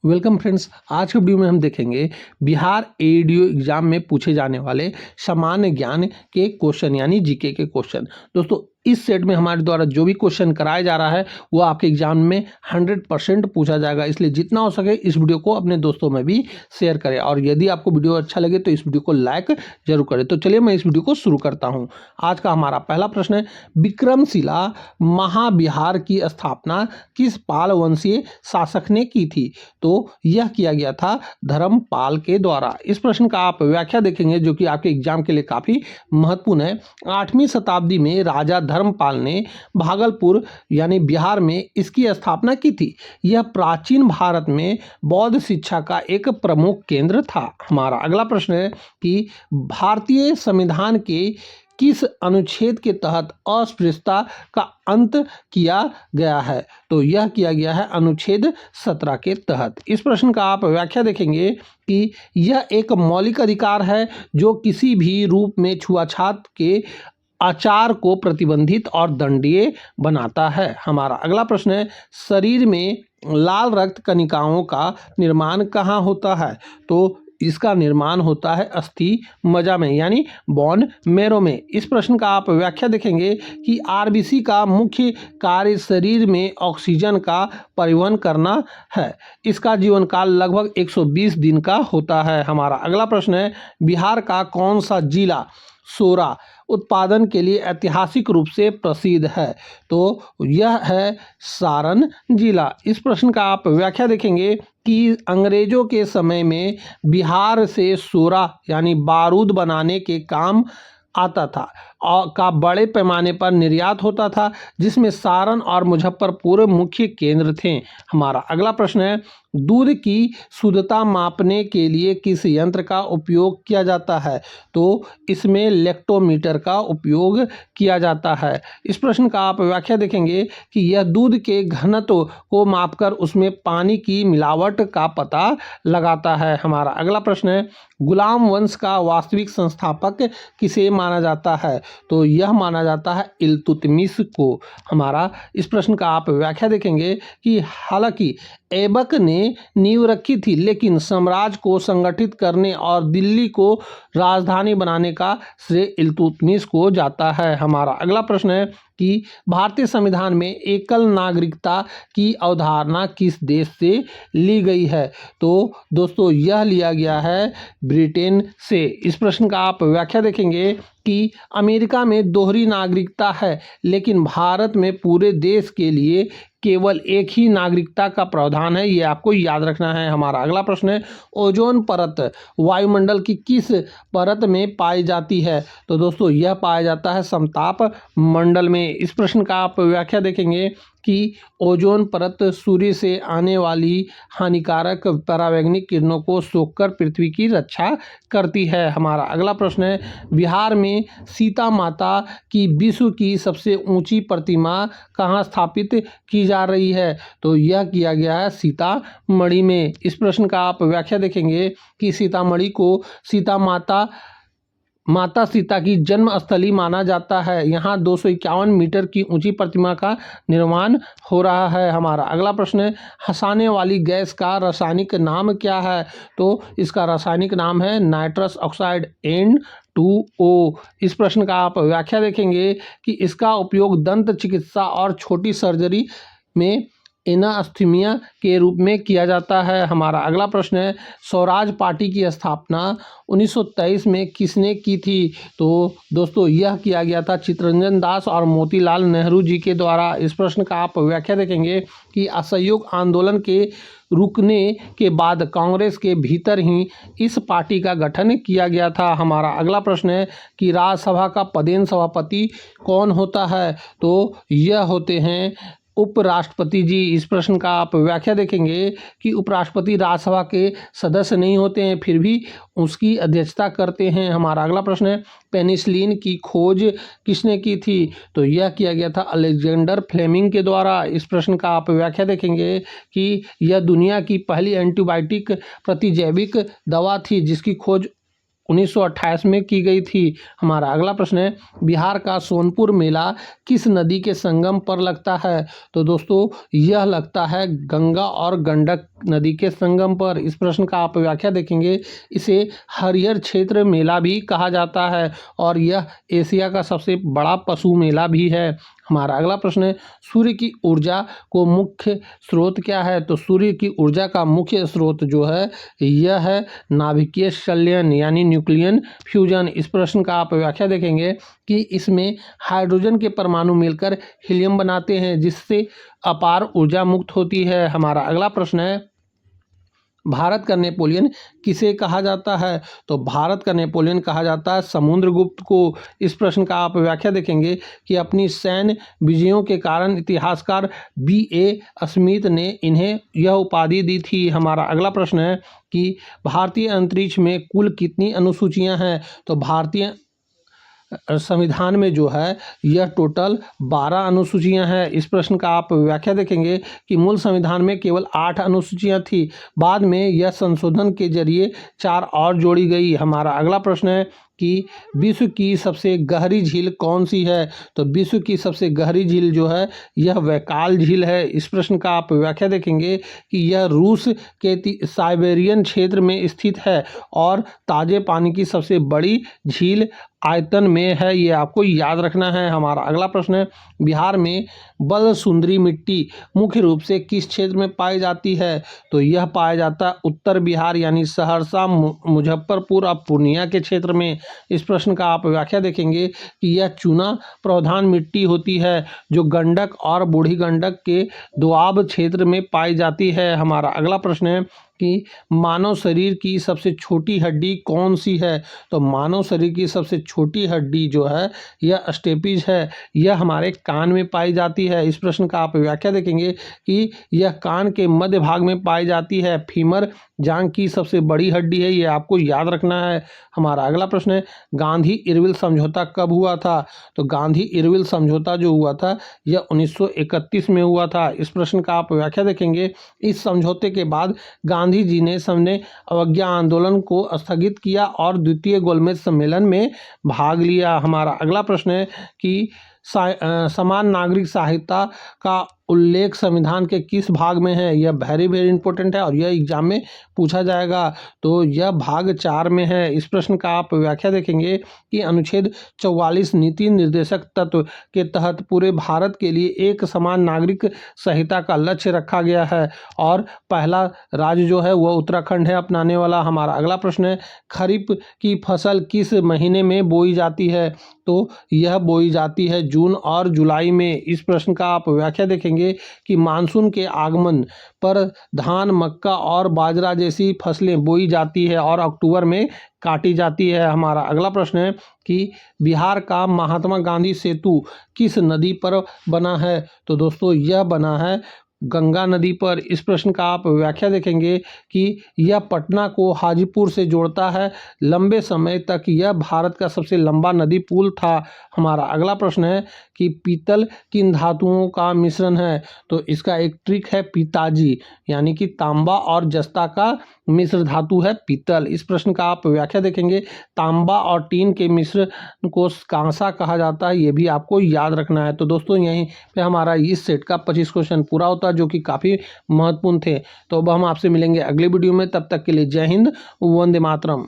Welcome friends. आज के video में हम देखेंगे बिहार एडीओ एग्जाम में पूछे जाने वाले सामान्य ज्ञान के क्वेश्चन यानी जीके के क्वेश्चन। दोस्तों इस सेट में हमारे द्वारा जो भी क्वेश्चन कराया जा रहा है वो आपके एग्जाम में 100% पूछा जाएगा, इसलिए जितना हो सके इस वीडियो को अपने दोस्तों में भी शेयर करें और यदि आपको वीडियो अच्छा लगे तो इस वीडियो को लाइक जरूर करें। तो चलिए मैं इस वीडियो को शुरू करता हूँ। आज का हमारा पहला प्रश्न है, विक्रमशिला महाविहार की स्थापना किस पाल वंशीय शासक ने की थी? तो यह किया गया था धर्मपाल के द्वारा। इस प्रश्न का आप व्याख्या देखेंगे जो कि आपके एग्जाम के लिए काफी महत्वपूर्ण है। 8वीं शताब्दी में राजा धर्मपाल ने भागलपुर यानी बिहार में इसकी स्थापना की थी। यह प्राचीन भारत में बौद्ध शिक्षा का एक प्रमुख केंद्र था। हमारा अगला प्रश्न है कि भारतीय संविधान के किस अनुच्छेद के तहत अस्पृश्यता का अंत किया गया है? तो यह किया गया है अनुच्छेद 17 के तहत। इस प्रश्न का आप व्याख्या देखेंगे कि यह एक मौलिक अधिकार है जो किसी भी रूप में छुआछूत के आचार को प्रतिबंधित और दंडनीय बनाता है। हमारा अगला प्रश्न है, शरीर में लाल रक्त कणिकाओं का निर्माण कहाँ होता है? तो इसका निर्माण होता है अस्थि मज्जा में यानी बोन मैरो में। इस प्रश्न का आप व्याख्या देखेंगे कि आरबीसी का मुख्य कार्य शरीर में ऑक्सीजन का परिवहन करना है। इसका जीवन काल लगभग 120 दिन का होता है। हमारा अगला प्रश्न है, बिहार का कौन सा जिला सोरा उत्पादन के लिए ऐतिहासिक रूप से प्रसिद्ध है? तो यह है सारण जिला। इस प्रश्न का आप व्याख्या देखेंगे कि अंग्रेजों के समय में बिहार से सोरा यानी बारूद बनाने के काम आता था और का बड़े पैमाने पर निर्यात होता था, जिसमें सारण और मुजफ्फरपुर मुख्य केंद्र थे। हमारा अगला प्रश्न है, दूध की शुद्धता मापने के लिए किस यंत्र का उपयोग किया जाता है? तो इसमें लैक्टोमीटर का उपयोग किया जाता है। इस प्रश्न का आप व्याख्या देखेंगे कि यह दूध के घनत्व को मापकर उसमें पानी की मिलावट का पता लगाता है। हमारा अगला प्रश्न है, गुलाम वंश का वास्तविक संस्थापक किसे माना जाता है? तो यह माना जाता है इल्तुतमिश को। हमारा इस प्रश्न का आप व्याख्या देखेंगे कि हालांकि ऐबक ने नींव रखी थी, लेकिन साम्राज्य को संगठित करने और दिल्ली को राजधानी बनाने का श्रेय इल्तुतमिश को जाता है। हमारा अगला प्रश्न है कि भारतीय संविधान में एकल नागरिकता की अवधारणा किस देश से ली गई है? तो दोस्तों यह लिया गया है ब्रिटेन से। इस प्रश्न का आप व्याख्या देखेंगे कि अमेरिका में दोहरी नागरिकता है, लेकिन भारत में पूरे देश के लिए केवल एक ही नागरिकता का प्रावधान है, ये आपको याद रखना है। हमारा अगला प्रश्न है, ओजोन परत वायुमंडल की किस परत में पाई जाती है? तो दोस्तों यह पाया जाता है समताप मंडल में। इस प्रश्न का आप व्याख्या देखेंगे कि ओजोन परत सूर्य से आने वाली हानिकारक परावैंगनिक किरणों को सोखकर पृथ्वी की रक्षा करती है। हमारा अगला प्रश्न है, बिहार में सीता माता की विश्व की सबसे ऊंची प्रतिमा कहाँ स्थापित की जा रही है? तो यह किया गया है सीतामढ़ी में। इस प्रश्न का आप व्याख्या देखेंगे कि सीतामढ़ी को माता सीता की जन्म स्थली माना जाता है। यहाँ 251 मीटर की ऊंची प्रतिमा का निर्माण हो रहा है। हमारा अगला प्रश्न है, हंसाने वाली गैस का रासायनिक नाम क्या है? तो इसका रासायनिक नाम है नाइट्रस ऑक्साइड N2O। इस प्रश्न का आप व्याख्या देखेंगे कि इसका उपयोग दंत चिकित्सा और छोटी सर्जरी में एनास्थीमिया के रूप में किया जाता है। हमारा अगला प्रश्न है, स्वराज पार्टी की स्थापना 1923 में किसने की थी? तो दोस्तों यह किया गया था चित्तरंजन दास और मोतीलाल नेहरू जी के द्वारा। इस प्रश्न का आप व्याख्या देखेंगे कि असहयोग आंदोलन के रुकने के बाद कांग्रेस के भीतर ही इस पार्टी का गठन किया गया था। हमारा अगला प्रश्न है कि राज्यसभा का पदेन सभापति कौन होता है? तो यह होते हैं उपराष्ट्रपति जी। इस प्रश्न का आप व्याख्या देखेंगे कि उपराष्ट्रपति राज्यसभा के सदस्य नहीं होते हैं, फिर भी उसकी अध्यक्षता करते हैं। हमारा अगला प्रश्न है, पेनिसिलिन की खोज किसने की थी? तो यह किया गया था अलेक्जेंडर फ्लेमिंग के द्वारा। इस प्रश्न का आप व्याख्या देखेंगे कि यह दुनिया की पहली एंटीबायोटिक प्रतिजैविक दवा थी जिसकी खोज 1928 में की गई थी। हमारा अगला प्रश्न है, बिहार का सोनपुर मेला किस नदी के संगम पर लगता है? तो दोस्तों यह लगता है गंगा और गंडक नदी के संगम पर। इस प्रश्न का आप व्याख्या देखेंगे, इसे हरिहर क्षेत्र मेला भी कहा जाता है और यह एशिया का सबसे बड़ा पशु मेला भी है। हमारा अगला प्रश्न है, सूर्य की ऊर्जा को मुख्य स्रोत क्या है? तो सूर्य की ऊर्जा का मुख्य स्रोत जो है यह है नाभिकीय संलयन यानी न्यूक्लियन फ्यूजन। इस प्रश्न का आप व्याख्या देखेंगे कि इसमें हाइड्रोजन के परमाणु मिलकर हीलियम बनाते हैं, जिससे अपार ऊर्जा मुक्त होती है। हमारा अगला प्रश्न है, भारत का नेपोलियन किसे कहा जाता है? तो भारत का नेपोलियन कहा जाता है समुद्रगुप्त को। इस प्रश्न का आप व्याख्या देखेंगे कि अपनी सैन्य विजयों के कारण इतिहासकार B.A. स्मिथ ने इन्हें यह उपाधि दी थी। हमारा अगला प्रश्न है कि भारतीय अंतरिक्ष में कुल कितनी अनुसूचियां हैं? तो भारतीय संविधान में जो है यह टोटल 12 अनुसूचियां हैं। इस प्रश्न का आप व्याख्या देखेंगे कि मूल संविधान में केवल 8 अनुसूचियां थी, बाद में यह संशोधन के जरिए 4 और जोड़ी गई। हमारा अगला प्रश्न है कि विश्व की सबसे गहरी झील कौन सी है? तो विश्व की सबसे गहरी झील जो है यह वैकाल झील है। इस प्रश्न का आप व्याख्या देखेंगे कि यह रूस के साइबेरियन क्षेत्र में स्थित है और ताजे पानी की सबसे बड़ी झील आयतन में है, ये आपको याद रखना है। हमारा अगला प्रश्न है, बिहार में बलसुंदरी मिट्टी मुख्य रूप से किस क्षेत्र में पाई जाती है? तो यह पाया जाता है उत्तर बिहार यानी सहरसा, मुजफ्फरपुर और पूर्णिया के क्षेत्र में। इस प्रश्न का आप व्याख्या देखेंगे कि यह चूना प्रधान मिट्टी होती है जो गंडक और बूढ़ी गंडक के दोआब क्षेत्र में पाई जाती है। हमारा अगला प्रश्न है कि मानव शरीर की सबसे छोटी हड्डी कौन सी है? तो मानव शरीर की सबसे छोटी हड्डी जो है यह स्टेपिज है, यह हमारे कान में पाई जाती है। इस प्रश्न का आप व्याख्या देखेंगे कि यह कान के मध्य भाग में पाई जाती है। फीमर जांघ की सबसे बड़ी हड्डी है, ये आपको याद रखना है। हमारा अगला प्रश्न है, गांधी इरविल समझौता कब हुआ था? तो गांधी इरविल समझौता जो हुआ था यह 1931 में हुआ था। इस प्रश्न का आप व्याख्या देखेंगे, इस समझौते के बाद गांधी जी ने सबने अवज्ञा आंदोलन को स्थगित किया और द्वितीय गोलमेज सम्मेलन में भाग लिया। हमारा अगला प्रश्न है कि समान नागरिक संहिता का उल्लेख संविधान के किस भाग में है? यह वेरी इंपॉर्टेंट है और यह एग्जाम में पूछा जाएगा। तो यह भाग 4 में है। इस प्रश्न का आप व्याख्या देखेंगे कि अनुच्छेद 44 नीति निर्देशक तत्व के तहत पूरे भारत के लिए एक समान नागरिक संहिता का लक्ष्य रखा गया है और पहला राज्य जो है वह उत्तराखंड है अपनाने वाला। हमारा अगला प्रश्न है, खरीफ की फसल किस महीने में बोई जाती है? तो यह बोई जाती है जून और जुलाई में। इस प्रश्न का आप व्याख्या देखेंगे कि मानसून के आगमन पर धान, मक्का और बाजरा जैसी फसलें बोई जाती है और अक्टूबर में काटी जाती है। हमारा अगला प्रश्न है कि बिहार का महात्मा गांधी सेतु किस नदी पर बना है? तो दोस्तों यह बना है गंगा नदी पर। इस प्रश्न का आप व्याख्या देखेंगे कि यह पटना को हाजीपुर से जोड़ता है। लंबे समय तक यह भारत का सबसे लंबा नदी पुल था। हमारा अगला प्रश्न है कि पीतल किन धातुओं का मिश्रण है? तो इसका एक ट्रिक है पिताजी, यानी कि तांबा और जस्ता का मिश्र धातु है पीतल। इस प्रश्न का आप व्याख्या देखेंगे, तांबा और टीन के मिश्र को कांसा कहा जाता है, ये भी आपको याद रखना है। तो दोस्तों यहीं पे हमारा इस सेट का 25 क्वेश्चन पूरा होता है जो कि काफ़ी महत्वपूर्ण थे। तो अब हम आपसे मिलेंगे अगले वीडियो में, तब तक के लिए जय हिंद, वंदे मातरम।